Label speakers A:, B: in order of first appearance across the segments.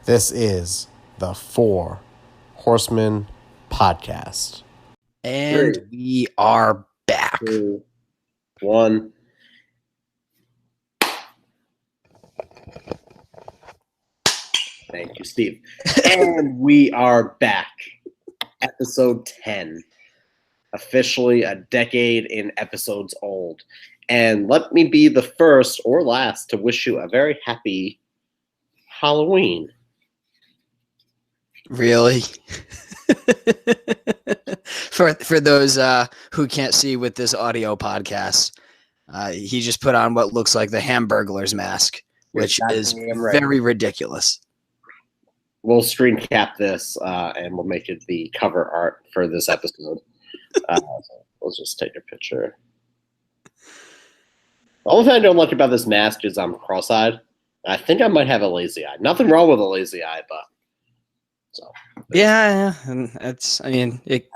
A: This is the Four Horsemen Podcast.
B: And we are back.
C: 2, 1. Thank you, Steve. And we are back. Episode 10. Officially a decade in episodes old. And let me be the first or last to wish you a very happy Halloween.
B: Really? For those who can't see with this audio podcast, he just put on what looks like the Hamburglar's mask, which is very ridiculous.
C: We'll screen cap this and we'll make it the cover art for this episode. We'll just take a picture. The only thing I don't like about this mask is I'm cross-eyed. I think I might have a lazy eye. Nothing wrong with a lazy eye, but
B: yeah, and it's. I mean, it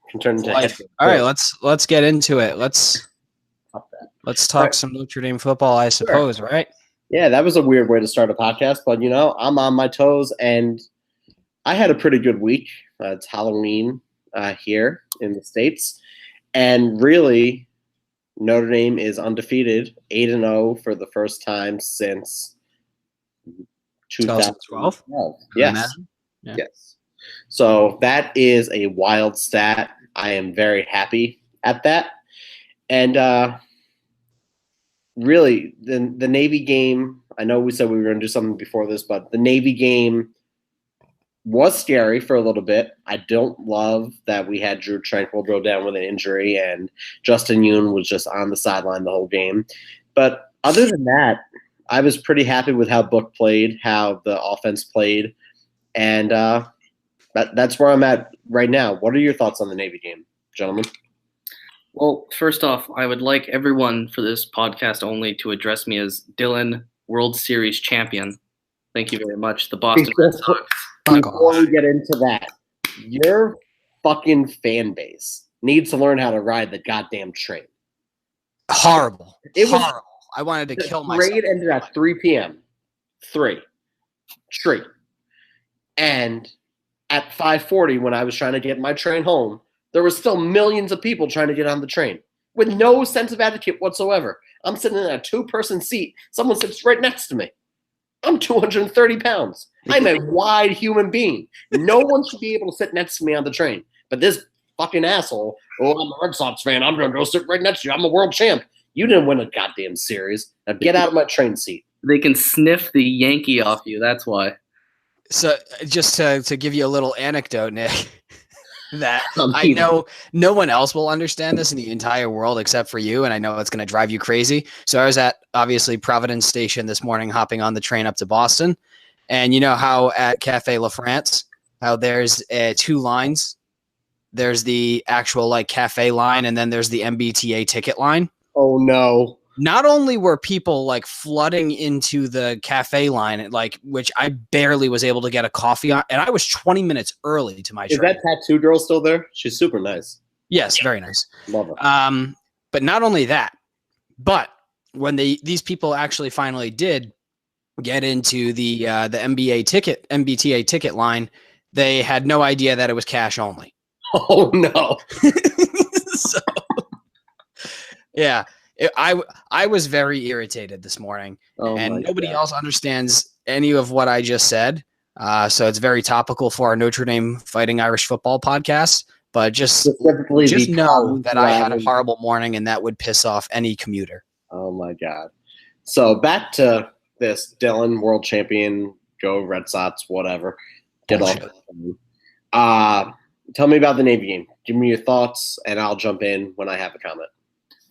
C: can turn into
B: life. All right, let's get into it. Let's talk some Notre Dame football, I suppose. Sure. Right?
C: Yeah, that was a weird way to start a podcast, but I'm on my toes, and I had a pretty good week. It's Halloween here in the States, and really, Notre Dame is undefeated, 8-0 for the first time since 2012. Yes. Yeah. Yes. So that is a wild stat. I am very happy at that. And really, the Navy game, I know we said we were going to do something before this, but the Navy game was scary for a little bit. I don't love that we had Drew Tranquil go down with an injury and Justin Yoon was just on the sideline the whole game. But other than that, I was pretty happy with how Book played, how the offense played, and that's where I'm at right now. What are your thoughts on the Navy game, gentlemen?
D: Well, first off, I would like everyone for this podcast only to address me as Dylan, World Series champion. Thank you very much. The Boston Red Sox.
C: Before we get into that, your fucking fan base needs to learn how to ride the goddamn train.
B: Horrible. It was horrible. I wanted to kill myself.
C: The parade ended at 3 p.m. 3. Straight. And at 5:40, when I was trying to get my train home, there were still millions of people trying to get on the train with no sense of etiquette whatsoever. I'm sitting in a 2-person seat. Someone sits right next to me. I'm 230 pounds. I'm a wide human being. No one should be able to sit next to me on the train. But this fucking asshole, I'm a Red Sox fan. I'm going to go sit right next to you. I'm a world champ. You didn't win a goddamn series. Now get out of my train seat.
D: They can sniff the Yankee off you. That's why.
B: So just to give you a little anecdote, Nick, that I know no one else will understand this in the entire world except for you, and I know it's going to drive you crazy. So I was at, obviously, Providence Station this morning hopping on the train up to Boston. And you know how at Café La France, how there's 2 lines? There's the actual cafe line, and then there's the MBTA ticket line.
C: Oh, no.
B: Not only were people flooding into the cafe line, which I barely was able to get a coffee on, and I was 20 minutes early to my train.
C: Is that tattoo girl still there? She's super nice.
B: Yes, very nice.
C: Love her.
B: But not only that, but when these people actually finally did get into the MBTA ticket line, they had no idea that it was cash only.
C: Oh no.
B: So, yeah. I was very irritated this morning, and nobody else understands any of what I just said. So it's very topical for our Notre Dame Fighting Irish Football podcast. But just know that I had a horrible morning, and that would piss off any commuter.
C: Oh my God! So back to this, Dylan, world champion, go Red Sox, whatever. Get off. Tell me about the Navy game. Give me your thoughts, and I'll jump in when I have a comment.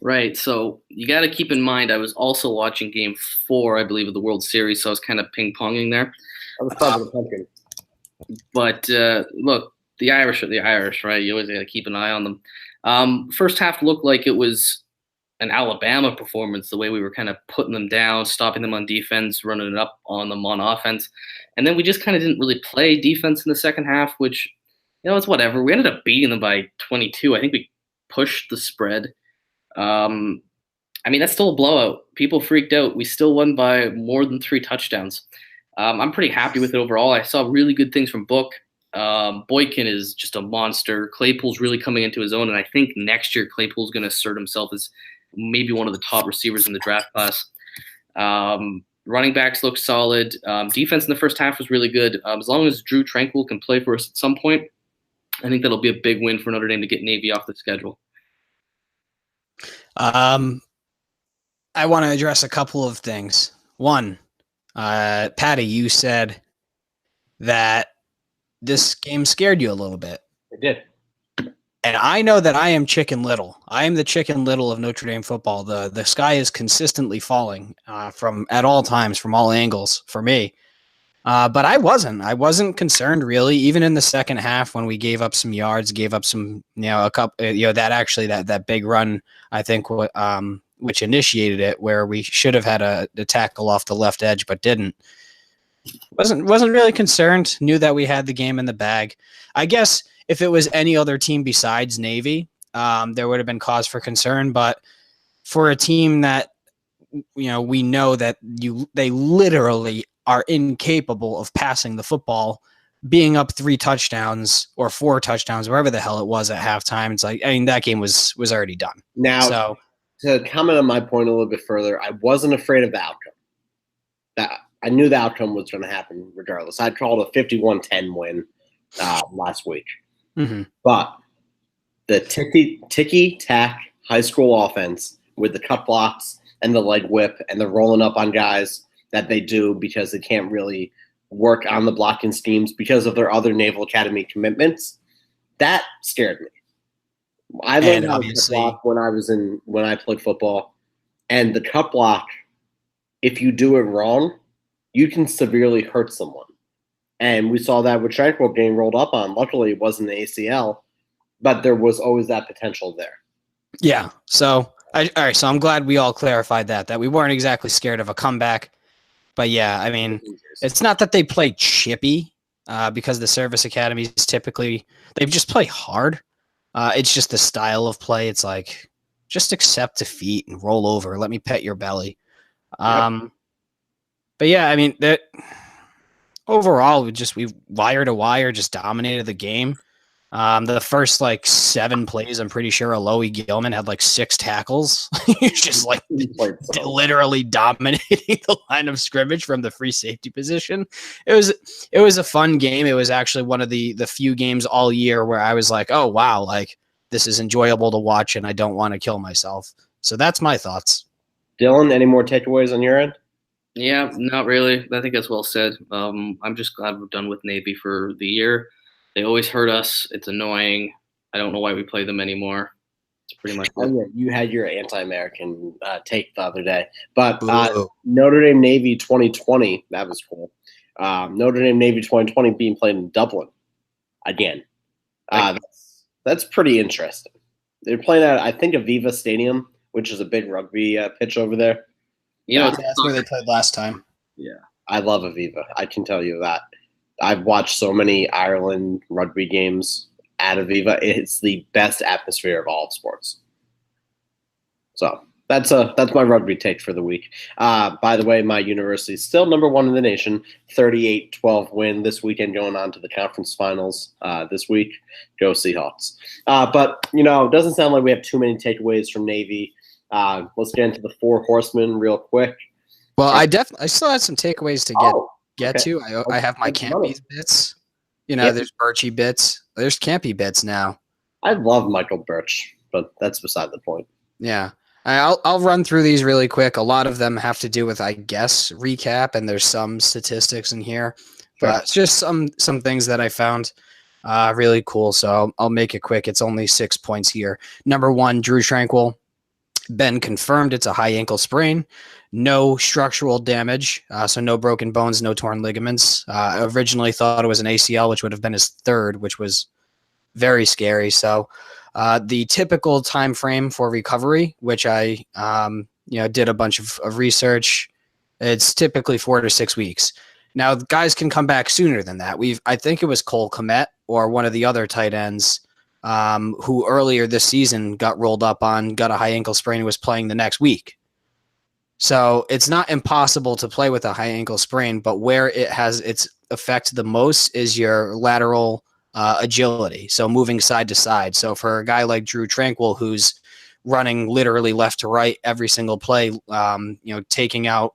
D: Right. So you got to keep in mind, I was also watching Game 4, I believe, of the World Series, so I was kind of ping-ponging there.
C: I was probably pumpkin.
D: But look, the Irish are the Irish, right? You always got to keep an eye on them. First half looked like it was an Alabama performance, the way we were kind of putting them down, stopping them on defense, running it up on them on offense. And then we just kind of didn't really play defense in the second half, which, it's whatever. We ended up beating them by 22. I think we pushed the spread. That's still a blowout. People freaked out. We still won by more than 3 touchdowns. I'm pretty happy with it overall. I saw really good things from Book. Boykin is just a monster. Claypool's really coming into his own, and I think next year Claypool's going to assert himself as maybe one of the top receivers in the draft class. Running backs look solid. Defense in the first half was really good. As long as Drew Tranquil can play for us at some point, I think that'll be a big win for Notre Dame to get Navy off the schedule.
B: I want to address a couple of things. One, Patty, you said that this game scared you a little bit.
C: It did.
B: And I know that I am Chicken Little. I am the Chicken Little of Notre Dame football. The sky is consistently falling from at all times, from all angles for me. But I wasn't concerned really, even in the second half when we gave up some yards, gave up some, a couple, that big run, I think, which initiated it, where we should have had a tackle off the left edge, but didn't. Wasn't really concerned. Knew that we had the game in the bag. I guess if it was any other team besides Navy, there would have been cause for concern. But for a team that, we know that they literally are incapable of passing the football, being up 3 touchdowns or 4 touchdowns, wherever the hell it was at halftime. It's like, that game was already done.
C: Now,
B: so
C: to comment on my point a little bit further, I wasn't afraid of the outcome. I knew the outcome was going to happen regardless. I called a 51-10 win last week.
B: Mm-hmm.
C: But the ticky-tack high school offense with the cut blocks and the leg whip and the rolling up on guys that they do because they can't really work on the blocking schemes because of their other Naval Academy commitments, that scared me. I learned how to cut block when I played football. And the cut block, if you do it wrong, you can severely hurt someone. And we saw that with Tranquil getting rolled up on. Luckily, it wasn't the ACL, but there was always that potential there.
B: Yeah. So, all right. So I'm glad we all clarified that we weren't exactly scared of a comeback. But yeah, I mean, it's not that they play chippy because the service academies typically, they just play hard. It's just the style of play. It's like, just accept defeat and roll over. Let me pet your belly. But yeah, I mean, that overall, we wire to wire just dominated the game. The first 7 plays, I'm pretty sure Alohi Gilman had 6 tackles. He's just literally dominating the line of scrimmage from the free safety position. It was a fun game. It was actually one of the few games all year where I was like, oh wow, this is enjoyable to watch and I don't want to kill myself. So that's my thoughts.
C: Dylan, any more takeaways on your end?
D: Yeah, not really. I think that's well said. I'm just glad we're done with Navy for the year. They always hurt us. It's annoying. I don't know why we play them anymore. It's pretty much.
C: Oh, yeah, you had your anti-American take the other day, but Notre Dame Navy 2020, that was cool. Notre Dame Navy 2020 being played in Dublin again. That's pretty interesting. They're playing at, I think, Aviva Stadium, which is a big rugby pitch over there.
B: That's where they played last time.
C: Yeah, I love Aviva. I can tell you that. I've watched so many Ireland rugby games at Aviva. It's the best atmosphere of all sports. So that's my rugby take for the week. By the way, my university is still number 1 in the nation, 38-12 win this weekend, going on to the conference finals this week. Go Seahawks. But, it doesn't sound like we have too many takeaways from Navy. Let's get into the 4 horsemen real quick.
B: Well, I still had some takeaways to get to. I have my Campy bits. There's Birchie bits. There's Campy bits now.
C: I love Michael Birch, but that's beside the point.
B: Yeah. I'll run through these really quick. A lot of them have to do with, I guess, recap, and there's some statistics in here. Sure. But it's just some things that I found really cool. So I'll make it quick. It's only 6 points here. Number 1, Drew Tranquil. Been confirmed it's a high ankle sprain. No structural damage, so no broken bones, no torn ligaments. Originally thought it was an ACL, which would have been his 3rd, which was very scary. So the typical time frame for recovery, which I did a bunch of research, it's typically 4 to 6 weeks. Now, guys can come back sooner than that. I think it was Cole Kmet or one of the other tight ends who earlier this season got rolled up on, got a high ankle sprain and was playing the next week. So it's not impossible to play with a high ankle sprain, but where it has its effect the most is your lateral agility. So moving side to side. So for a guy like Drew Tranquil, who's running literally left to right every single play, taking out,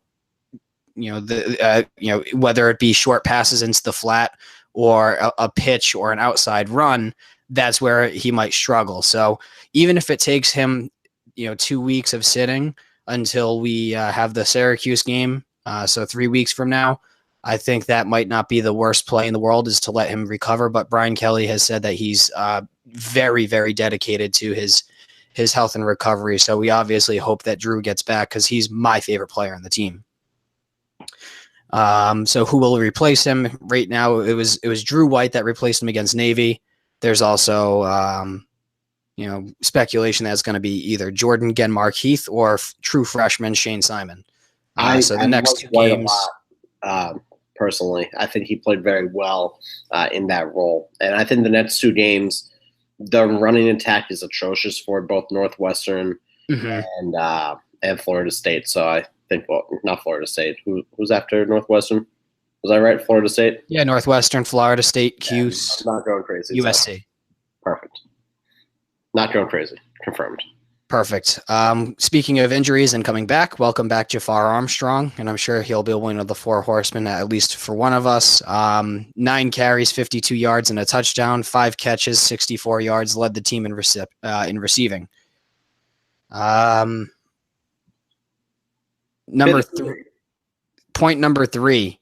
B: whether it be short passes into the flat or a pitch or an outside run, that's where he might struggle. So even if it takes him, 2 weeks of sitting until we have the Syracuse game, so 3 weeks from now, I think that might not be the worst play in the world, is to let him recover. But Brian Kelly has said that he's very, very dedicated to his health and recovery. So we obviously hope that Drew gets back, because he's my favorite player on the team. So who will replace him? Right now, it was Drew White that replaced him against Navy. There's also speculation that it's going to be either Jordan Genmark Heath or true freshman Shane Simon. So the next 2 games.
C: Personally, I think he played very well in that role, and I think the next 2 games, the running attack is atrocious for both Northwestern and Florida State. So I think, well, not Florida State. Who's after Northwestern? Was I right? Florida State?
B: Yeah, Northwestern, Florida State, Cuse.
C: I'm not going crazy.
B: USC.
C: So. Perfect. Not going crazy. Confirmed.
B: Perfect. Speaking of injuries and coming back, welcome back Jafar Armstrong, and I'm sure he'll be one of the 4 horsemen, at least for one of us. 9 carries, 52 yards, and a touchdown. 5 catches, 64 yards. Led the team in receiving. Point number 3.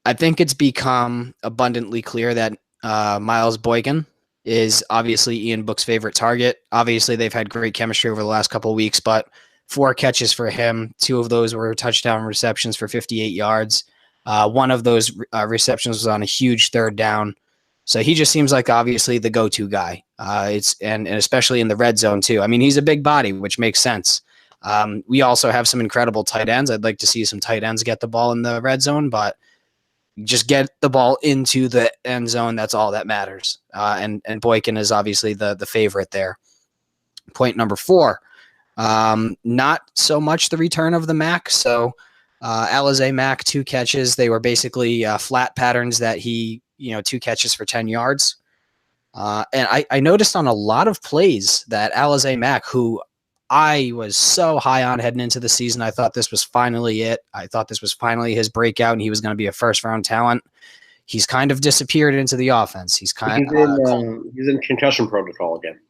B: I think it's become abundantly clear that Miles Boykin is obviously Ian Book's favorite target. Obviously, they've had great chemistry over the last couple of weeks, but 4 catches for him. 2 of those were touchdown receptions for 58 yards. One of those receptions was on a huge 3rd down. So he just seems like obviously the go-to guy. And especially in the red zone too. I mean, he's a big body, which makes sense. We also have some incredible tight ends. I'd like to see some tight ends get the ball in the red zone, but just get the ball into the end zone. That's all that matters. And Boykin is obviously the favorite there. Point number 4, not so much the return of the Mac. So Alize Mack, 2 catches. They were basically flat patterns that he, 2 catches for 10 yards. And I noticed on a lot of plays that Alize Mack, who I was so high on heading into the season, I thought this was finally it. I thought this was finally his breakout, and he was going to be a first-round talent. He's kind of disappeared into the offense. He's
C: in concussion protocol again.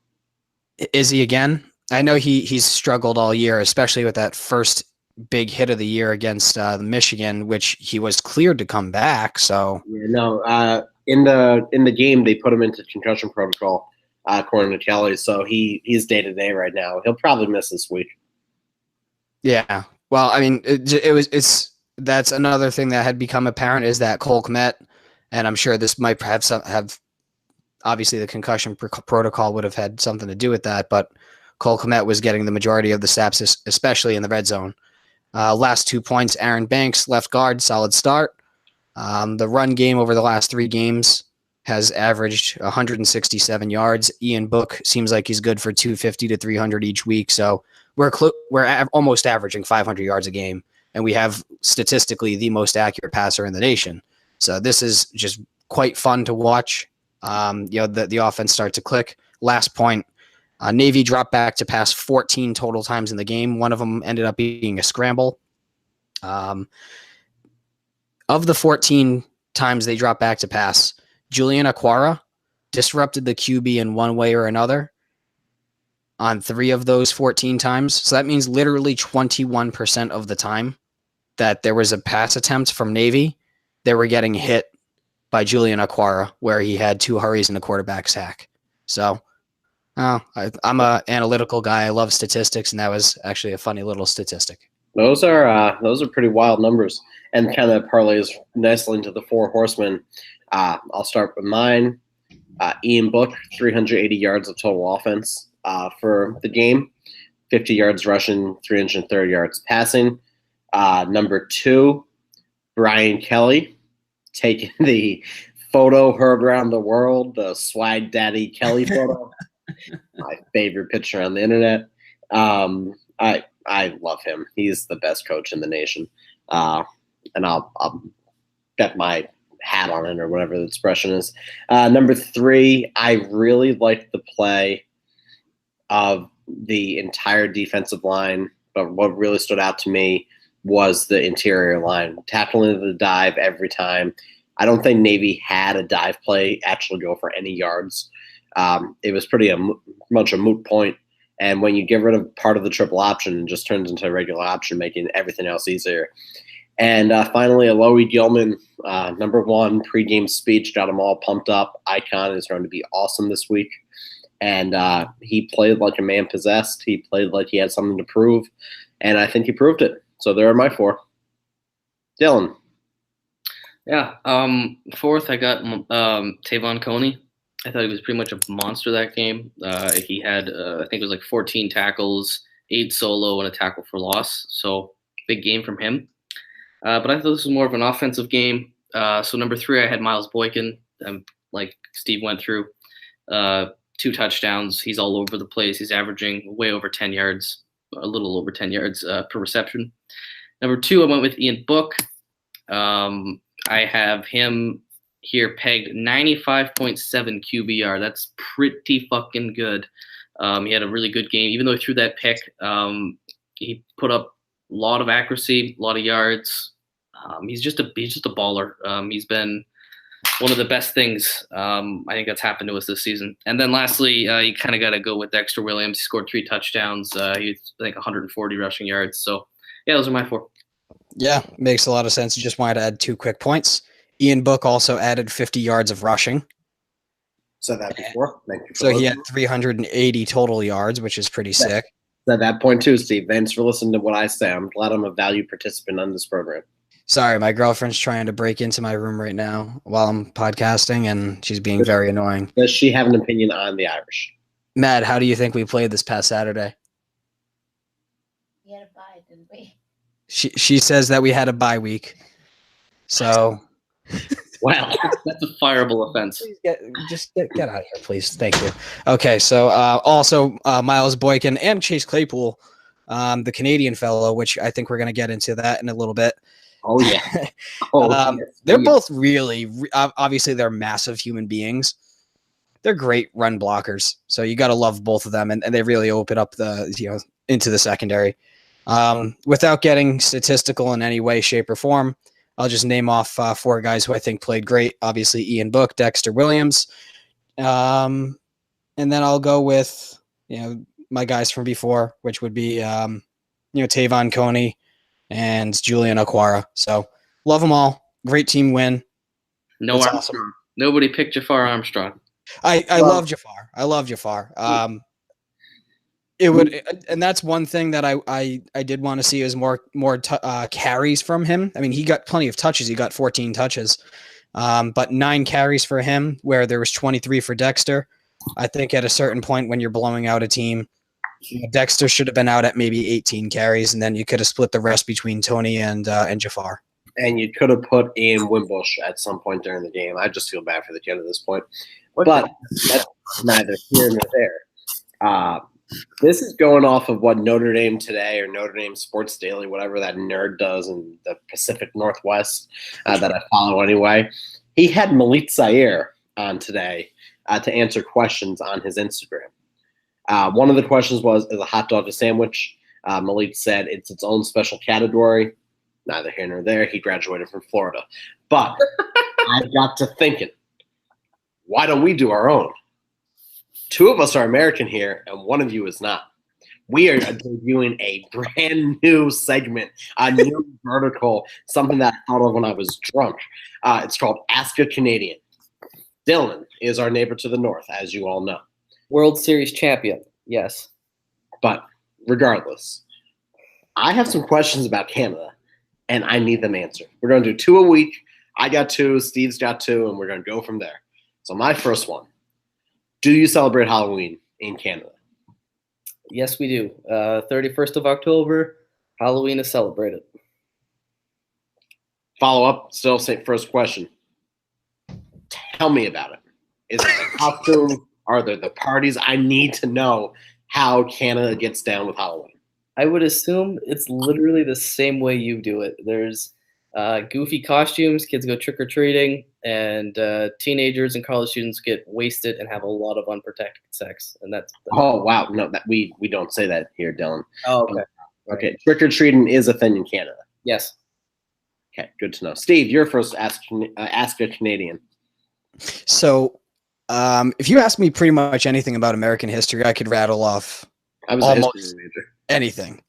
B: Is he again? I know he's struggled all year, especially with that first big hit of the year against Michigan, which he was cleared to come back. So
C: in the game they put him into concussion protocol. According to Kelly, so he's day-to-day right now. He'll probably miss this week.
B: Yeah, well, I mean, that's another thing that had become apparent, is that Cole Kmet, and I'm sure this might perhaps have obviously the concussion protocol would have had something to do with that, but Cole Kmet was getting the majority of the snaps, especially in the red zone. Last 2 points, Aaron Banks, left guard, solid start. The run game over the last 3 games has averaged 167 yards. Ian Book seems like he's good for 250 to 300 each week. So we're almost averaging 500 yards a game, and we have statistically the most accurate passer in the nation. So this is just quite fun to watch. The offense start to click. Last point, Navy dropped back to pass 14 total times in the game. One of them ended up being a scramble. Of the 14 times they dropped back to pass, Julian Aquara disrupted the QB in one way or another on 3 of those 14 times. So that means literally 21% of the time that there was a pass attempt from Navy, they were getting hit by Julian Aquara, where he had 2 hurries and a quarterback sack. So I'm an analytical guy. I love statistics, and that was actually a funny little statistic.
C: Those are pretty wild numbers, and kind of parlays nicely into the 4 horsemen. I'll start with mine. Ian Book, 380 yards of total offense for the game, 50 yards rushing, 330 yards passing. Number 2, Brian Kelly, taking the photo heard around the world, the Swag Daddy Kelly photo. My favorite picture on the internet. I love love him. He's the best coach in the nation. And I'll bet my hat on it, or whatever the expression is. Number 3, I really liked the play of the entire defensive line, but what really stood out to me was the interior line, tackling the dive every time. I don't think Navy had a dive play actually go for any yards. It was pretty much a moot point. And when you get rid of part of the triple option, it just turns into a regular option, making everything else easier. And finally, Alohi Gilman, number 1 pregame speech, got them all pumped up. Icon is going to be awesome this week. And he played like a man possessed. He played like he had something to prove. And I think he proved it. So there are my 4. Dylan.
D: Yeah. 4th, I got Tavon Coney. I thought he was pretty much a monster that game. He had, I think it was like 14 tackles, 8 solo, and a tackle for loss. So big game from him. But I thought this was more of an offensive game. So number 3, I had Miles Boykin, like Steve went through. 2 touchdowns. He's all over the place. He's averaging way over 10 yards, a little over 10 yards per reception. Number 2, I went with Ian Book. I have him here pegged 95.7 QBR. That's pretty fucking good. He had a really good game. Even though he threw that pick, he put up a lot of accuracy, a lot of yards. He's just a baller. He's been one of the best things I think that's happened to us this season. And then lastly, you kind of got to go with Dexter Williams. He scored 3 touchdowns. He's I think 140 rushing yards. So yeah, those are my 4.
B: Yeah, makes a lot of sense. You just wanted to add 2 quick points. Ian Book also added 50 yards of rushing.
C: Said that before. Thank you.
B: So he had 380 total yards, which is pretty sick.
C: Said that point too, Steve. Thanks for listening to what I say. I'm glad I'm a valued participant on this program.
B: Sorry, my girlfriend's trying to break into my room right now while I'm podcasting, and she's being very annoying.
C: Does she have an opinion on the Irish?
B: Matt, how do you think we played this past Saturday?
E: We had a bye, didn't we?
B: She says that we had a bye week. So,
C: wow,
D: that's a fireable offense.
B: Just get out of here, please. Thank you. Okay, so also Miles Boykin and Chase Claypool, the Canadian fellow, which I think we're going to get into that in a little bit.
C: Oh, yeah.
B: They're both really, obviously, they're massive human beings. They're great run blockers. So you got to love both of them. And they really open up into the secondary. Without getting statistical in any way, shape, or form, I'll just name off 4 guys who I think played great. Obviously, Ian Book, Dexter Williams. And then I'll go with, my guys from before, which would be, Tavon Coney and Julian Okwara. So love them all. Great team win.
D: No Armstrong. Awesome. Nobody picked Jafar Armstrong.
B: I love Jafar. I love Jafar. It would, and that's one thing that I did want to see is more carries from him. I mean, he got plenty of touches. He got 14 touches, but 9 carries for him, where there was 23 for Dexter. I think at a certain point when you're blowing out a team, Dexter should have been out at maybe 18 carries, and then you could have split the rest between Tony and Jafar.
C: And you could have put Ian Wimbush at some point during the game. I just feel bad for the kid at this point. But that's neither here nor there. This is going off of what Notre Dame Today or Notre Dame Sports Daily, whatever that nerd does in the Pacific Northwest that I follow anyway. He had Malik Zaire on today to answer questions on his Instagram. One of the questions was, is a hot dog a sandwich? Malik said it's its own special category. Neither here nor there. He graduated from Florida. But I got to thinking, why don't we do our own? 2 of us are American here, and 1 of you is not. We are debuting a brand new segment, a new vertical, something that I thought of when I was drunk. It's called Ask a Canadian. Dylan is our neighbor to the north, as you all know.
D: World Series champion, yes.
C: But regardless, I have some questions about Canada, and I need them answered. We're going to do 2 a week. I got 2, Steve's got 2, and we're going to go from there. So my first one, do you celebrate Halloween in Canada?
D: Yes, we do. 31st of October, Halloween is celebrated.
C: Follow up, still say first question. Tell me about it. Is it the costume? Are there the parties? I need to know how Canada gets down with Halloween.
D: I would assume it's literally the same way you do it. There's goofy costumes, kids go trick or treating, and teenagers and college students get wasted and have a lot of unprotected sex. And that's
C: Oh wow, no, that we don't say that here, Dylan.
D: Oh, okay.
C: Okay, trick or treating is a thing in Canada.
D: Yes.
C: Okay, good to know. Steve, you're first. Ask a Canadian.
B: So, if you ask me pretty much anything about American history, I could rattle off
C: I was
B: almost
C: a history major.
B: anything.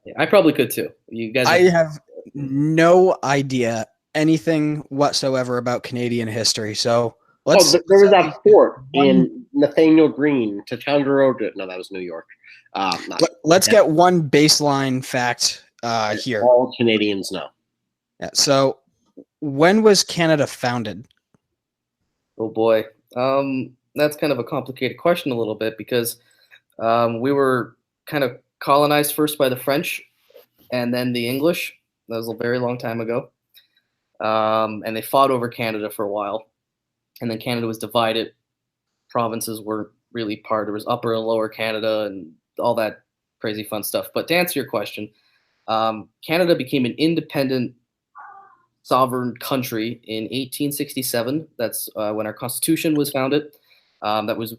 D: Yeah, I probably could too. You guys.
B: I have no idea anything whatsoever about Canadian history. So
C: There was that fort in Nathaniel Green, Ticonderoga. No, that was New York.
B: Let's get one baseline fact here.
C: All Canadians know.
B: Yeah, so, when was Canada founded?
D: Oh boy, that's kind of a complicated question a little bit because we were kind of colonized first by the French and then the English. That was a very long time ago, and they fought over Canada for a while, and then Canada was divided. Provinces were really part. There was Upper and Lower Canada and all that crazy fun stuff. But to answer your question, Canada became an independent sovereign country in 1867. That's when our Constitution was founded. That was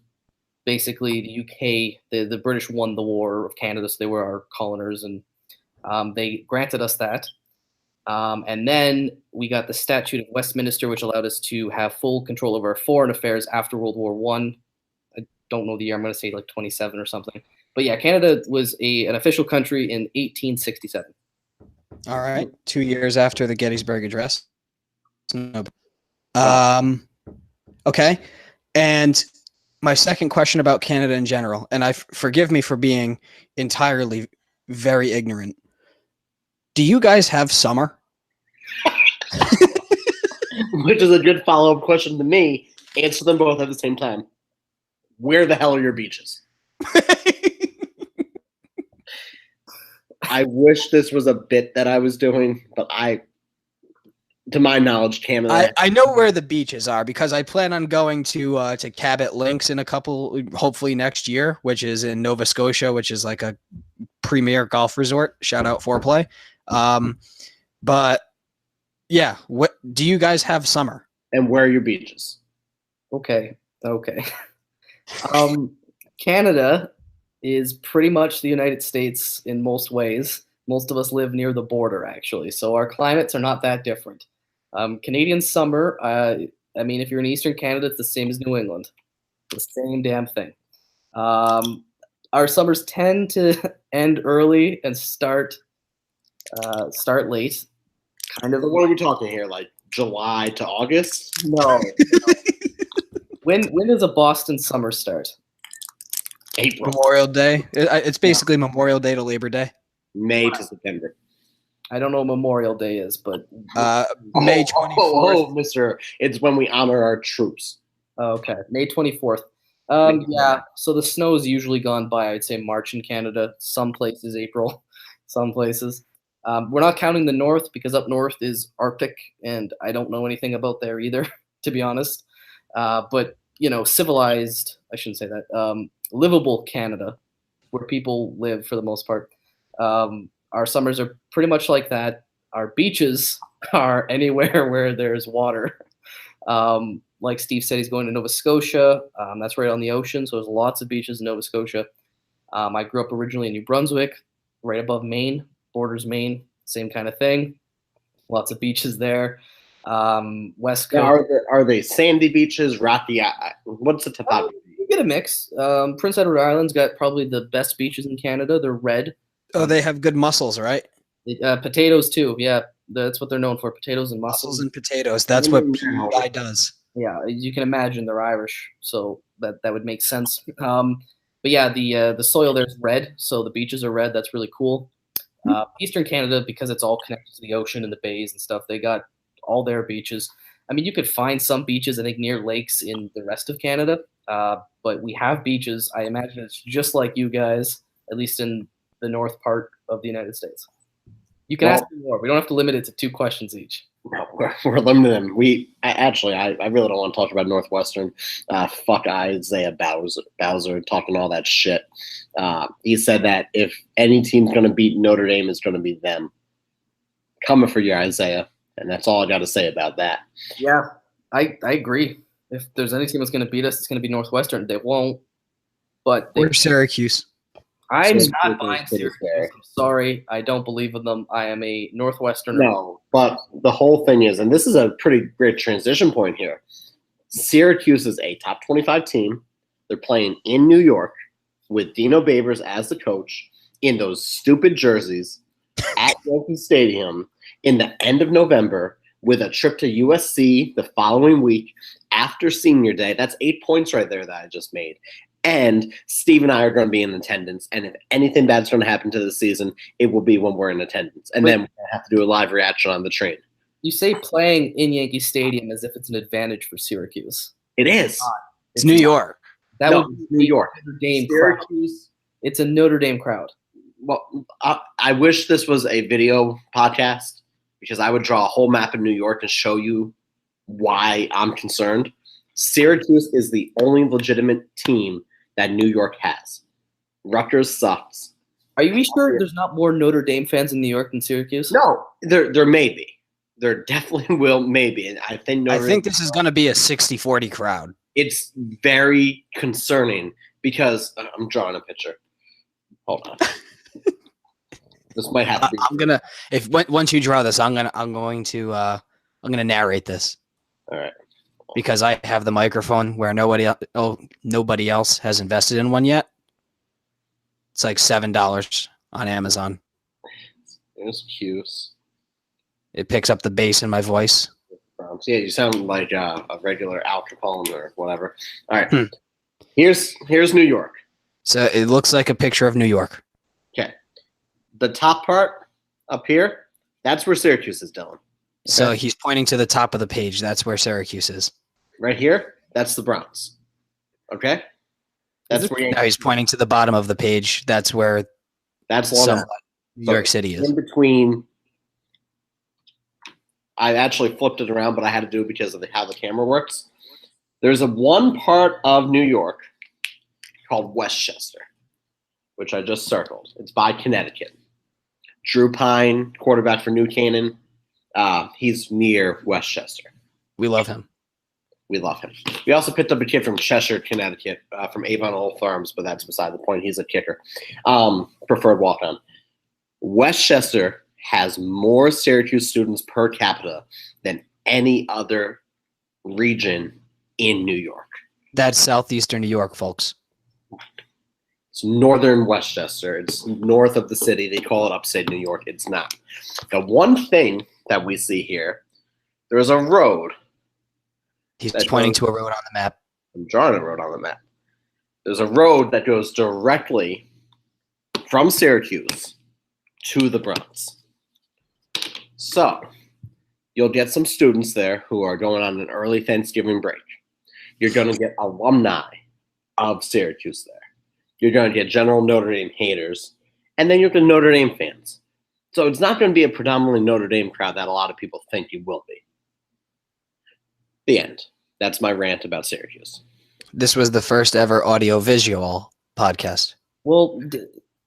D: basically the UK. The British won the War of Canada, so they were our coloners, and they granted us that. And then we got the Statute of Westminster, which allowed us to have full control over our foreign affairs after World War I. I don't know the year. I'm going to say like 27 or something. But yeah, Canada was an official country in 1867.
B: All right, 2 years after the Gettysburg Address. Okay, and my second question about Canada in general, and forgive me for being entirely very ignorant. Do you guys have summer?
C: Which is a good follow-up question to me. Answer them both at the same time. Where the hell are your beaches? I wish this was a bit that I was doing, but to my knowledge, Canada.
B: I know where the beaches are because I plan on going to Cabot Links in a couple, hopefully next year, which is in Nova Scotia, which is like a premier golf resort. Shout out Foreplay. But yeah, what do you guys have summer?
C: And where are your beaches?
D: Okay. Canada is pretty much the United States in most ways. Most of us live near the border, actually, so our climates are not that different. Canadian summer, if you're in Eastern Canada, it's the same as New England. The same damn thing. Our summers tend to end early and start late. Kind of.
C: What are we talking here? Like July to August?
D: No. When does a Boston summer start?
C: April.
B: Memorial Day. It's basically Memorial Day to Labor Day.
C: May to September.
D: I don't know what Memorial Day is, but
B: May 24th.
C: Oh, mister. It's when we honor our troops.
D: Okay, May 24th. Yeah, so the snow is usually gone by, I'd say, March in Canada. Some places April, some places. We're not counting the north because up north is Arctic, and I don't know anything about there either, to be honest. But, civilized, I shouldn't say that, livable Canada, where people live for the most part. Our summers are pretty much like that. Our beaches are anywhere where there's water. Like Steve said, he's going to Nova Scotia. That's right on the ocean, so there's lots of beaches in Nova Scotia. I grew up originally in New Brunswick, right above Maine, borders Maine, same kind of thing. Lots of beaches there. West Coast.
C: Are they sandy beaches, rocky? What's the topography?
D: You get a mix. Prince Edward Island's got probably the best beaches in Canada. They're red.
B: Oh, they have good mussels, right?
D: Potatoes too. Yeah, that's what they're known for. Potatoes and mussels.
B: Mussels and potatoes. That's what PEI does.
D: Yeah, you can imagine they're Irish, so that would make sense. But yeah, the soil there's red, so the beaches are red. That's really cool. Eastern Canada, because it's all connected to the ocean and the bays and stuff, they got all their beaches. I mean, you could find some beaches, I think, near lakes in the rest of Canada, but we have beaches. I imagine it's just like you guys, at least in the north part of the United States. You can ask me more. We don't have to limit it to 2 questions each.
C: No. we're limiting them. I really don't want to talk about Northwestern. Fuck Isaiah Bowser talking all that shit. He said that if any team's going to beat Notre Dame, it's going to be them. Coming for you, Isaiah. And that's all I got to say about that.
D: Yeah, I agree. If there's any team that's going to beat us, it's going to be Northwestern. They won't. But
B: Or Syracuse.
D: I'm
C: Syracuse
D: not buying
C: is pretty
D: Syracuse.
C: fair.
D: I'm sorry. I don't believe in them. I am a Northwestern.
C: No, but the whole thing is, and this is a pretty great transition point here. Syracuse is a top 25 team. They're playing in New York with Dino Babers as the coach in those stupid jerseys at Yankee Stadium in the end of November with a trip to USC the following week after senior day. That's 8 points right there that I just made. And Steve and I are going to be in attendance. And if anything bad's going to happen to the season, it will be when we're in attendance. And then we have to do a live reaction on the train.
D: You say playing in Yankee Stadium as if it's an advantage for Syracuse.
C: It is.
B: It's New York.
D: That
C: No,
D: would be
C: New York.
D: Notre Dame crowd.
C: Syracuse.
D: It's a Notre Dame crowd.
C: Well, I wish this was a video podcast because I would draw a whole map of New York and show you why I'm concerned. Syracuse is the only legitimate team that New York has. Rutgers sucks.
D: Are you sure there's not more Notre Dame fans in New York than Syracuse?
C: No, there may be. There definitely maybe. And I think
B: this is going to be a 60-40 crowd.
C: It's very concerning because I'm drawing a picture. Hold on. This might have to be.
B: I'm gonna once you draw this, I'm going to narrate this.
C: All right.
B: Because I have the microphone where nobody else has invested in one yet. It's like $7 on Amazon.
C: There's cues.
B: It picks up the bass in my voice.
C: Yeah, you sound like a regular Al Capone or whatever. All right. Here's New York.
B: So it looks like a picture of New York.
C: Okay. The top part up here, that's where Syracuse is, Dylan. Okay?
B: So he's pointing to the top of the page. That's where Syracuse is.
C: Right here, that's the Browns. Okay? That's where
B: No, he's pointing to the bottom of the page. That's where New York City is.
C: In between, I actually flipped it around, but I had to do it because of how the camera works. There's one part of New York called Westchester, which I just circled. It's by Connecticut. Drew Pine, quarterback for New Canaan, he's near Westchester.
B: We love him.
C: We love him. We also picked up a kid from Cheshire, Connecticut, from Avon Old Farms, but that's beside the point. He's a kicker. Preferred walk-on. Westchester has more Syracuse students per capita than any other region in New York.
B: That's southeastern New York, folks.
C: It's northern Westchester. It's north of the city. They call it upstate New York. It's not. The one thing that we see here, there's a road.
B: He's pointing to a road on the map.
C: I'm drawing a road on the map. There's a road that goes directly from Syracuse to the Browns. So you'll get some students there who are going on an early Thanksgiving break. You're going to get alumni of Syracuse there. You're going to get general Notre Dame haters, and then you're going to Notre Dame fans. So it's not going to be a predominantly Notre Dame crowd that a lot of people think you will be. The end. That's my rant about Syracuse.
B: This was the first ever audio-visual podcast.
D: Well,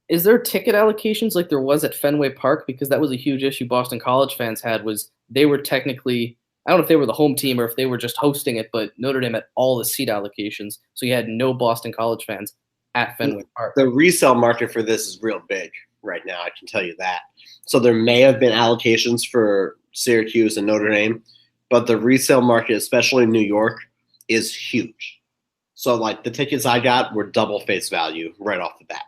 D: is there ticket allocations like there was at Fenway Park? Because that was a huge issue Boston College fans had, was they were technically, I don't know if they were the home team or if they were just hosting it, but Notre Dame had all the seat allocations. So you had no Boston College fans at Fenway Park.
C: The resale market for this is real big right now, I can tell you that. So there may have been allocations for Syracuse and Notre Dame, but the resale market, especially in New York, is huge. So like the tickets I got were double face value right off the bat.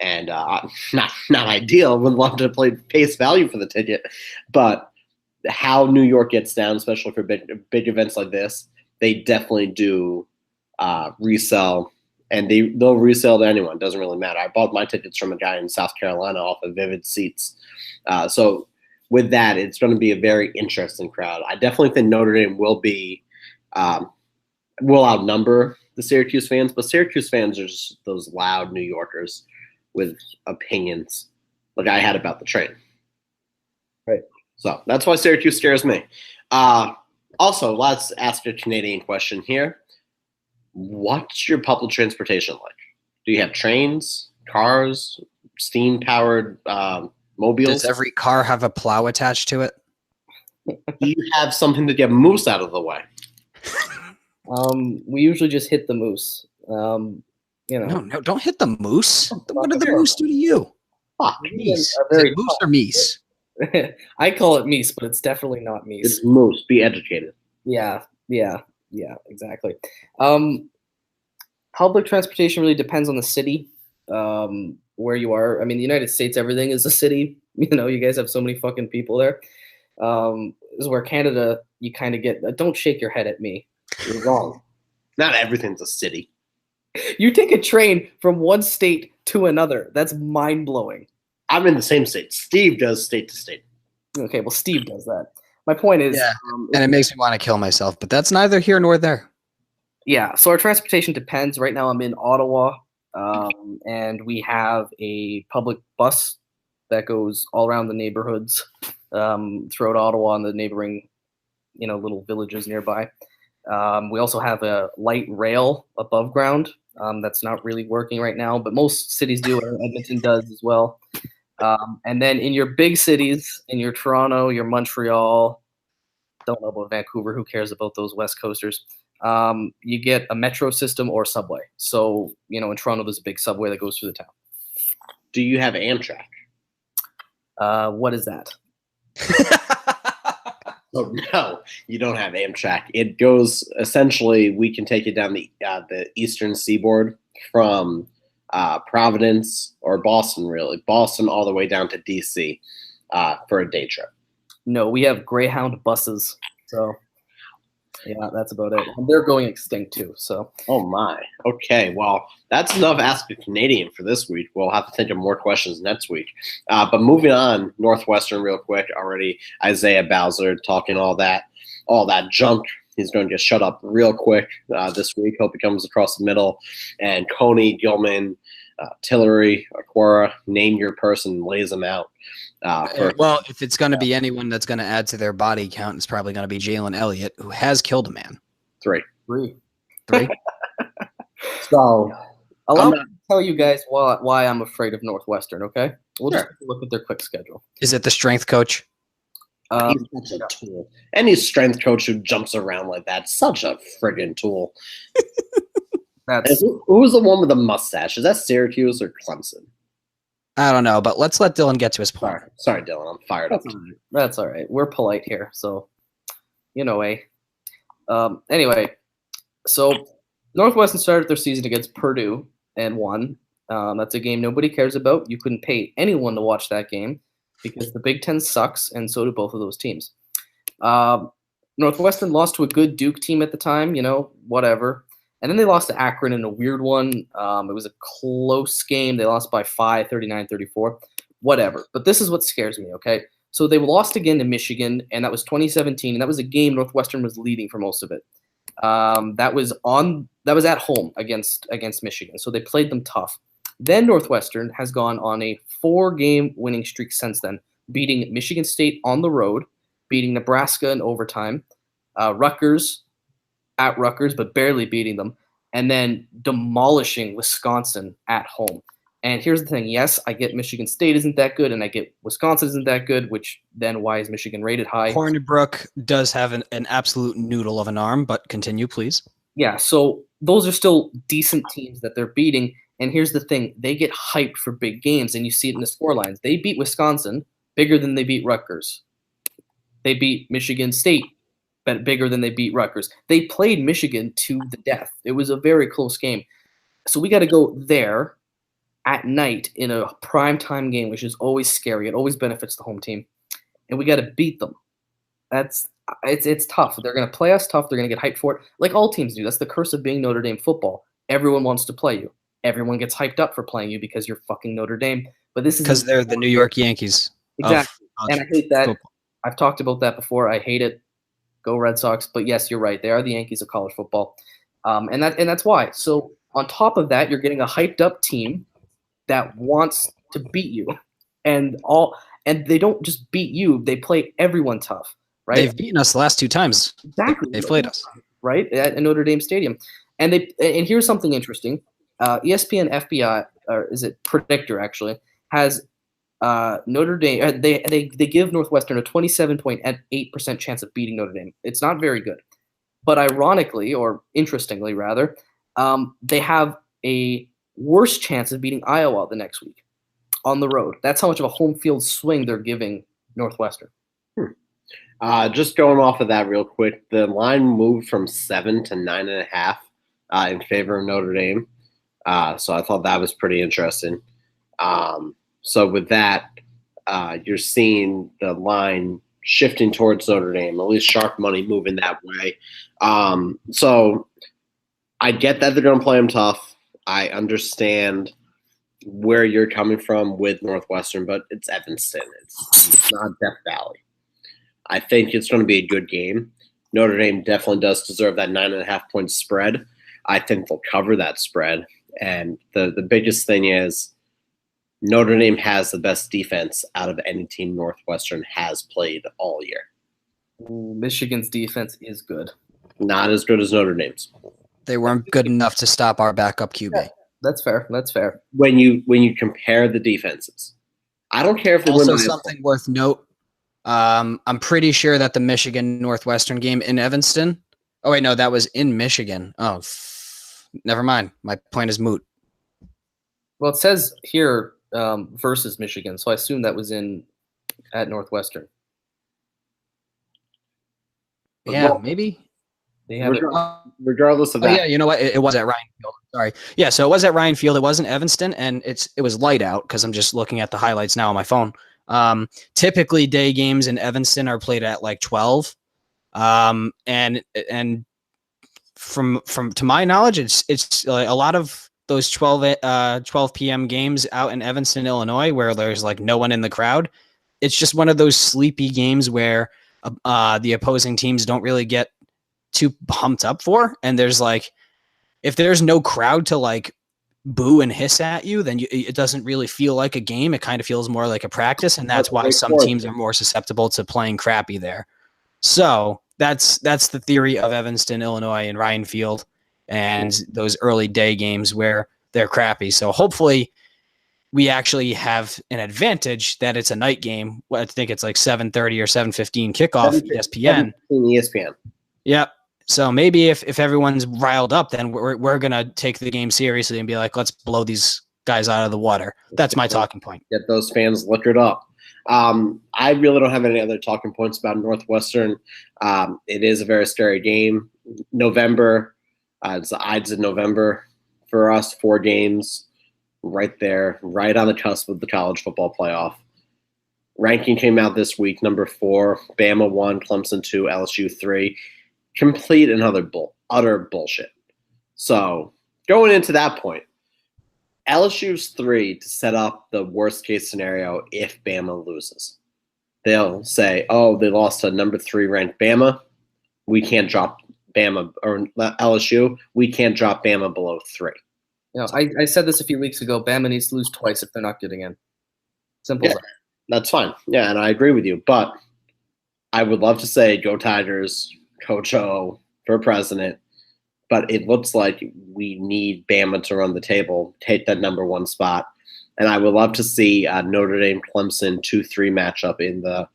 C: And not ideal. Would love to play face value for the ticket, but how New York gets down, especially for big events like this, they definitely do resell, and they'll resell to anyone. Doesn't really matter. I bought my tickets from a guy in South Carolina off of Vivid Seats. So with that, it's going to be a very interesting crowd. I definitely think Notre Dame will outnumber the Syracuse fans, but Syracuse fans are just those loud New Yorkers with opinions like I had about the train.
D: Right.
C: So that's why Syracuse scares me. Also, let's ask a Canadian question here. What's your public transportation like? Do you have trains, cars, steam-powered mobiles?
B: Does every car have a plow attached to it?
C: Do you have something to get moose out of the way?
D: We usually just hit the moose.
B: No, don't hit the moose. What did the moose do to you?
C: Fuck.
B: Meese. Is
D: very
B: it moose or meese?
D: I call it meese, but it's definitely not meese.
C: It's moose. Be educated.
D: Yeah, exactly. Public transportation really depends on the city, where you are. I mean, the United States, everything is a city. You guys have so many fucking people there. This is where Canada, you kind of get. Don't shake your head at me.
C: You're wrong. Not everything's a city.
D: You take a train from one state to another. That's mind blowing.
C: I'm in the same state. Steve does state to state.
D: Okay, well, Steve does that. My point is,
B: Yeah, and it makes me want to kill myself, but that's neither here nor there.
D: Yeah, so our transportation depends. Right now, I'm in Ottawa, and we have a public bus that goes all around the neighborhoods throughout Ottawa and the neighboring, little villages nearby. We also have a light rail above ground that's not really working right now, but most cities do. Edmonton does as well. And then in your big cities, in your Toronto, your Montreal, don't know about Vancouver, who cares about those West Coasters, you get a metro system or subway. So, in Toronto, there's a big subway that goes through the town.
C: Do you have Amtrak?
D: What is that?
C: Oh, no, you don't have Amtrak. It goes, essentially, we can take it down the eastern seaboard from Providence or Boston, really. Boston all the way down to D.C. For a day trip. No,
D: we have Greyhound buses. So, yeah, that's about it. And they're going extinct, too. So.
C: Oh, my. Okay, well, that's enough Ask a Canadian for this week. We'll have to think of more questions next week. But moving on, Northwestern real quick. Already Isaiah Bowser talking all that junk. He's going to get shut up real quick this week. Hope he comes across the middle. And Coney, Gilman, Tillery, Aquara, name your person, lays them out.
B: Well, if it's going to be anyone that's going to add to their body count, it's probably going to be Jalen Elliott, who has killed a man.
C: Three.
D: So, allow me to tell you guys why I'm afraid of Northwestern, okay? We'll just look at their quick schedule.
B: Is it the strength coach?
C: He's such a tool. Any strength coach who jumps around like that, such a friggin' tool. Who's the one with the mustache? Is that Syracuse or Clemson?
B: I don't know, but let's let Dylan get to his point.
C: Sorry, Dylan. I'm fired up.
D: That's all right. We're polite here, so anyway, so Northwestern started their season against Purdue and won. That's a game nobody cares about. You couldn't pay anyone to watch that game because the Big Ten sucks, and so do both of those teams. Northwestern lost to a good Duke team at the time, whatever. And then they lost to Akron in a weird one. It was a close game. They lost by 5, 39-34, whatever. But this is what scares me, okay? So they lost again to Michigan, and that was 2017, and that was a game Northwestern was leading for most of it. That was at home against Michigan, so they played them tough. Then Northwestern has gone on a 4-game winning streak since then, beating Michigan State on the road, beating Nebraska in overtime, Rutgers at Rutgers, but barely beating them, and then demolishing Wisconsin at home. And here's the thing. Yes, I get Michigan State isn't that good, and I get Wisconsin isn't that good, which then why is Michigan rated high?
B: Hornibrook does have an absolute noodle of an arm, but continue, please.
D: Yeah, so those are still decent teams that they're beating. And here's the thing. They get hyped for big games, and you see it in the scorelines. They beat Wisconsin bigger than they beat Rutgers. They beat Michigan State bigger than they beat Rutgers. They played Michigan to the death. It was a very close game. So we got to go there at night in a primetime game, which is always scary. It always benefits the home team. And we got to beat them. It's tough. They're going to play us tough. They're going to get hyped for it, like all teams do. That's the curse of being Notre Dame football. Everyone wants to play you. Everyone gets hyped up for playing you because you're fucking Notre Dame. But this is
B: because they're the New York Yankees.
D: Exactly. And I hate that. Football. I've talked about that before. I hate it. Go Red Sox. But yes, you're right. They are the Yankees of college football. And that's why. So on top of that, you're getting a hyped up team that wants to beat you. and they don't just beat you; they play everyone tough, right?
B: They've beaten us the last 2 times.
D: Exactly,
B: They've played us,
D: right, at Notre Dame Stadium. And here's something interesting: ESPN FBI, or is it Predictor actually, has Notre Dame. They give Northwestern a 27.8% chance of beating Notre Dame. It's not very good, but ironically, or interestingly rather, they have a worse chance of beating Iowa the next week on the road. That's how much of a home field swing they're giving Northwestern.
C: Just going off of that real quick, the line moved from 7 to 9.5 in favor of Notre Dame. So I thought that was pretty interesting. So with that, you're seeing the line shifting towards Notre Dame, at least sharp money moving that way. So I get that they're going to play them tough. I understand where you're coming from with Northwestern, but it's Evanston. It's not Death Valley. I think it's going to be a good game. Notre Dame definitely does deserve that 9.5-point spread. I think they'll cover that spread. And the biggest thing is Notre Dame has the best defense out of any team Northwestern has played all year.
D: Michigan's defense is good.
C: Not as good as Notre Dame's.
B: They weren't good enough to stop our backup QB.
D: Yeah, that's fair. That's fair.
C: When you compare the defenses, I don't care if they
B: also
C: win.
B: Something worth note. I'm pretty sure that the Michigan Northwestern game in Evanston. Oh wait, no, that was in Michigan. Oh, never mind. My point is moot.
D: Well, it says here versus Michigan, so I assume that was at Northwestern.
B: Yeah, maybe.
D: They have
C: regardless of that.
B: Yeah, you know what? It was at Ryan Field. Sorry. Yeah, so it was at Ryan Field. It wasn't Evanston, and it was light out because I'm just looking at the highlights now on my phone. Typically, day games in Evanston are played at like 12. And from to my knowledge, it's like a lot of those 12 p.m. games out in Evanston, Illinois, where there's like no one in the crowd. It's just one of those sleepy games where the opposing teams don't really get too pumped up for. And there's like, if there's no crowd to like boo and hiss at you, then it doesn't really feel like a game. It kind of feels more like a practice. And that's why some teams are more susceptible to playing crappy there. So that's the theory of Evanston, Illinois, and Ryan Field and those early day games where they're crappy. So hopefully we actually have an advantage that it's a night game. I think it's like 7:30 or 7:15 kickoff, ESPN.
C: ESPN.
B: Yep. So maybe if everyone's riled up, then we're going to take the game seriously and be like, let's blow these guys out of the water. That's my talking point.
C: Get those fans liquored up. I really don't have any other talking points about Northwestern. It is a very scary game. November, it's the Ides of November for us, 4 games right there, right on the cusp of the college football playoff. Ranking came out this week, number 4, Bama 1, Clemson 2, LSU 3. Complete and utter bullshit. So going into that point, LSU's 3 to set up the worst case scenario if Bama loses. They'll say, oh, they lost to number 3 ranked Bama. We can't drop Bama, or LSU. We can't drop Bama below 3.
D: You know, I said this a few weeks ago. Bama needs to lose twice if they're not getting in. Simple as that.
C: That's fine. Yeah, and I agree with you. But I would love to say go Tigers, Coach O for president. But it looks like we need Bama to run the table, take that number 1 spot. And I would love to see Notre Dame Clemson 2-3 matchup in the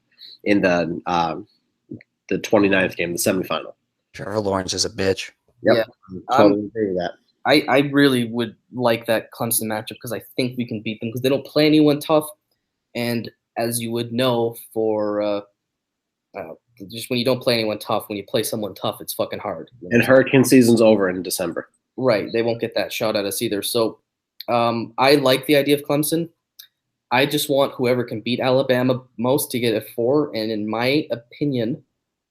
C: 29th game, the semifinal.
B: Trevor Lawrence is a bitch.
C: Yep. Yeah. Totally agree with that.
D: I really would like that Clemson matchup because I think we can beat them because they don't play anyone tough. And as you would know, for just when you don't play anyone tough, when you play someone tough, it's fucking hard. You know?
C: And hurricane season's over in December.
D: Right. They won't get that shot at us either. So I like the idea of Clemson. I just want whoever can beat Alabama most to get a 4. And in my opinion,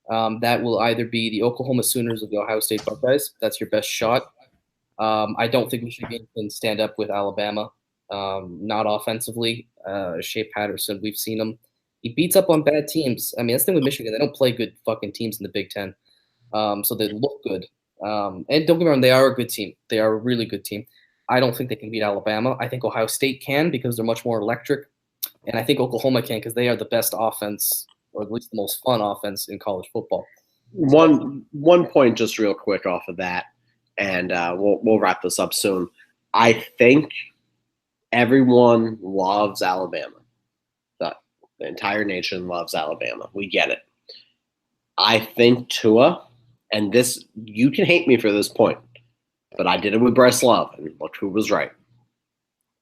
D: that will either be the Oklahoma Sooners or the Ohio State Buckeyes. That's your best shot. I don't think Michigan can stand up with Alabama, not offensively. Shea Patterson, we've seen him. He beats up on bad teams. I mean, that's the thing with Michigan. They don't play good fucking teams in the Big Ten. So they look good. And don't get me wrong, they are a good team. They are a really good team. I don't think they can beat Alabama. I think Ohio State can because they're much more electric. And I think Oklahoma can because they are the best offense, or at least the most fun offense in college football.
C: One point just real quick off of that, and we'll wrap this up soon. I think everyone loves Alabama. The entire nation loves Alabama. We get it. I think Tua, and this, you can hate me for this point, but I did it with Bryce Love, and look who was right.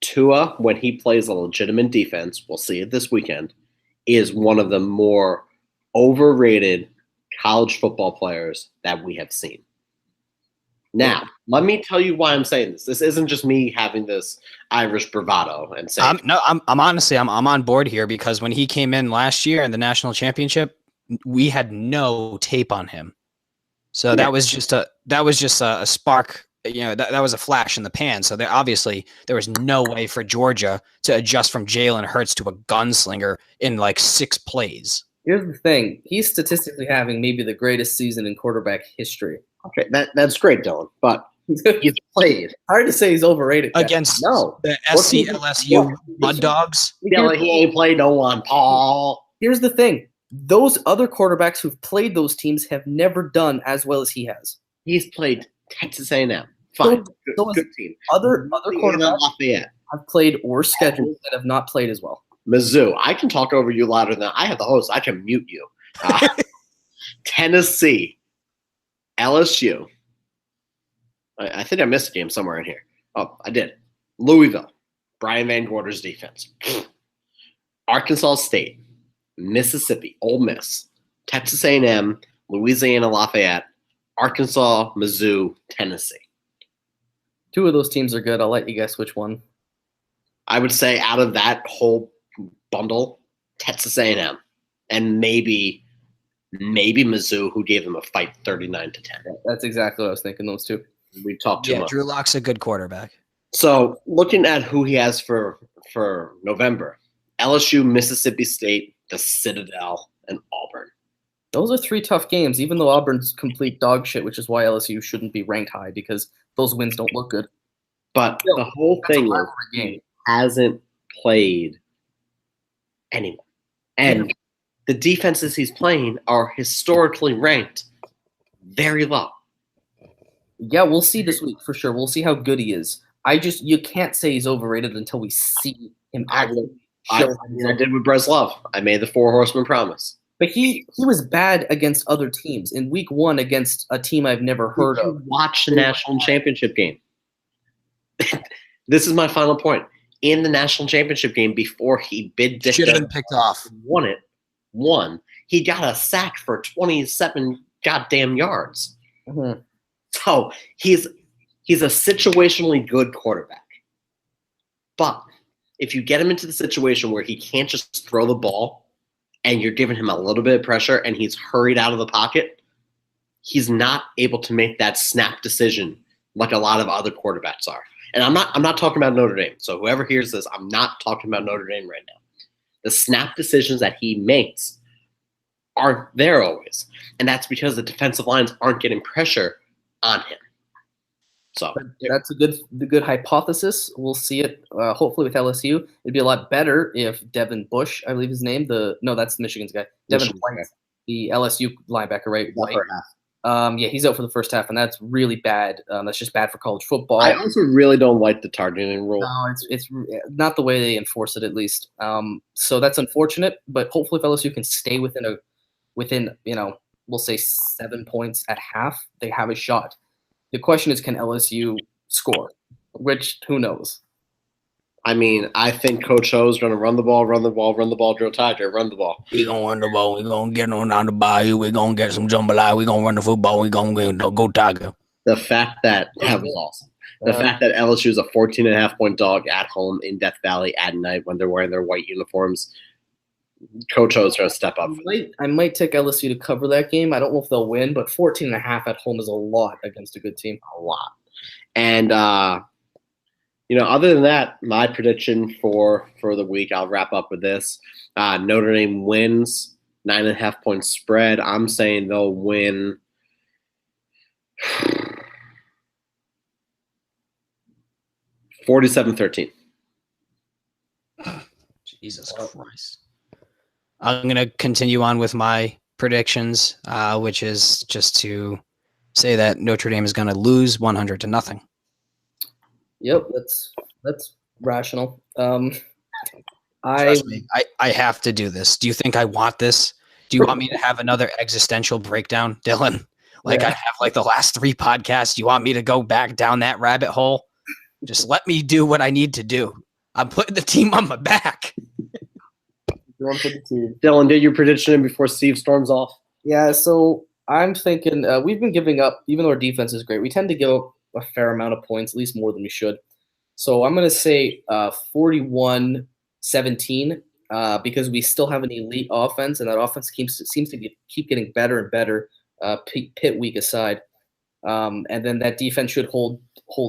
C: Tua, when he plays a legitimate defense, we'll see it this weekend, is one of the more overrated college football players that we have seen. Now, let me tell you why I'm saying this. This isn't just me having this Irish bravado and saying.
B: I'm honestly on board here because when he came in last year in the national championship, we had no tape on him, so that was just a spark. That was a flash in the pan. So there was no way for Georgia to adjust from Jalen Hurts to a gunslinger in like 6 plays.
D: Here's the thing: he's statistically having maybe the greatest season in quarterback history.
C: Okay, that's great, Dylan, but he's played.
D: Hard to say he's overrated
B: against the SC LSU Mud Dogs.
C: Dylan, he ain't played no one, Paul.
D: Here's the thing: those other quarterbacks who've played those teams have never done as well as he has.
C: He's played Texas A&M. Fine, good team.
D: Other quarterbacks have played or scheduled that have not played as well.
C: Mizzou, I can talk over you louder than I have the host. I can mute you. Tennessee, LSU. I think I missed a game somewhere in here. Oh, I did. Louisville, Brian Van Gorder's defense. Arkansas State, Mississippi, Ole Miss, Texas A&M, Louisiana Lafayette, Arkansas, Mizzou, Tennessee.
D: 2 of those teams are good. I'll let you guess which one.
C: I would say out of that whole bundle, Texas A&M, and maybe Mizzou, who gave them a fight 39-10.
D: That's exactly what I was thinking. Those 2.
C: We talked too much.
B: Drew Lock's a good quarterback.
C: So looking at who he has for November, LSU, Mississippi State, the Citadel, and Auburn.
D: Those are 3 tough games, even though Auburn's complete dog shit, which is why LSU shouldn't be ranked high because those wins don't look good.
C: But the whole thing is he hasn't played anyone. And the defenses he's playing are historically ranked very low.
D: Yeah, we'll see this week for sure. We'll see how good he is. You can't say he's overrated until we see him actually show.
C: I did with Bryce Love. I made the 4 horsemen promise.
D: But he was bad against other teams. In week 1 against a team I've never heard of.
C: Watch the national championship game. This is my final point. In the national championship game, before he bid
B: should have been picked off,
C: won. He got a sack for 27 goddamn yards.
D: Mm-hmm.
C: So he's a situationally good quarterback. But if you get him into the situation where he can't just throw the ball and you're giving him a little bit of pressure and he's hurried out of the pocket, he's not able to make that snap decision like a lot of other quarterbacks are. And I'm not talking about Notre Dame. So whoever hears this, I'm not talking about Notre Dame right now. The snap decisions that he makes aren't there always. And that's because the defensive lines aren't getting pressure on him. So
D: that's a good hypothesis. We'll see it hopefully with LSU. It'd be a lot better if Devin Bush, I believe his name, that's Michigan's guy. Devin White, the LSU linebacker, right? White. Yeah, he's out for the first half, and that's really bad. That's just bad for college football.
C: I also really don't like the targeting rule.
D: No, it's not the way they enforce it, at least. So that's unfortunate, but hopefully if LSU can stay within we'll say 7 points at half, they have a shot. The question is, can LSU score? Which, who knows?
C: I mean, I think Coach O is going to run the ball, Joe Tiger, run the ball.
B: We're going to run the ball. We're going to get on down the bayou. We're going to get some jambalaya. We're going to run the football. We're going to go Tiger.
C: The fact that was awesome. The fact that LSU is a 14.5-point dog at home in Death Valley at night when they're wearing their white uniforms, Coach O is going to step up.
D: I might take LSU to cover that game. I don't know if they'll win, but 14.5 at home is a lot against a good team.
C: A lot. And, other than that, my prediction for the week, I'll wrap up with this. Notre Dame wins, 9.5-point spread. I'm saying they'll win 47-13.
B: Jesus Christ. I'm going to continue on with my predictions, which is just to say that Notre Dame is going to lose 100-0.
D: Yep, that's rational.
B: Trust me, I have to do this. Do you think I want this? Do you want me to have another existential breakdown, Dylan? Like I have like the last 3 podcasts. You want me to go back down that rabbit hole? Just let me do what I need to do. I'm putting the team on my back.
C: Dylan, get your prediction in before Steve storms off.
D: Yeah, so I'm thinking we've been giving up, even though our defense is great, we tend to give up a fair amount of points, at least more than we should. So I'm going to say 41-17 because we still have an elite offense, and that offense seems to keep getting better and better, Pitt week aside. And then that defense should hold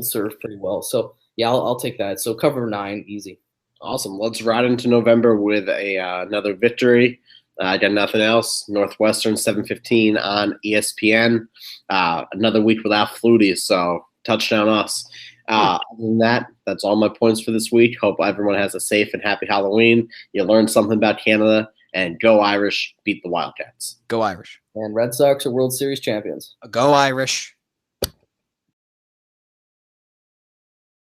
D: serve pretty well. So, yeah, I'll take that. So cover 9, easy.
C: Awesome. Let's ride into November with another victory. I got nothing else. Northwestern 7:15 on ESPN. Another week without Flutie, so touchdown us. Other than that, that's all my points for this week. Hope everyone has a safe and happy Halloween. You learned something about Canada, and go Irish, beat the Wildcats.
B: Go Irish.
D: And Red Sox are World Series champions.
B: Go Irish.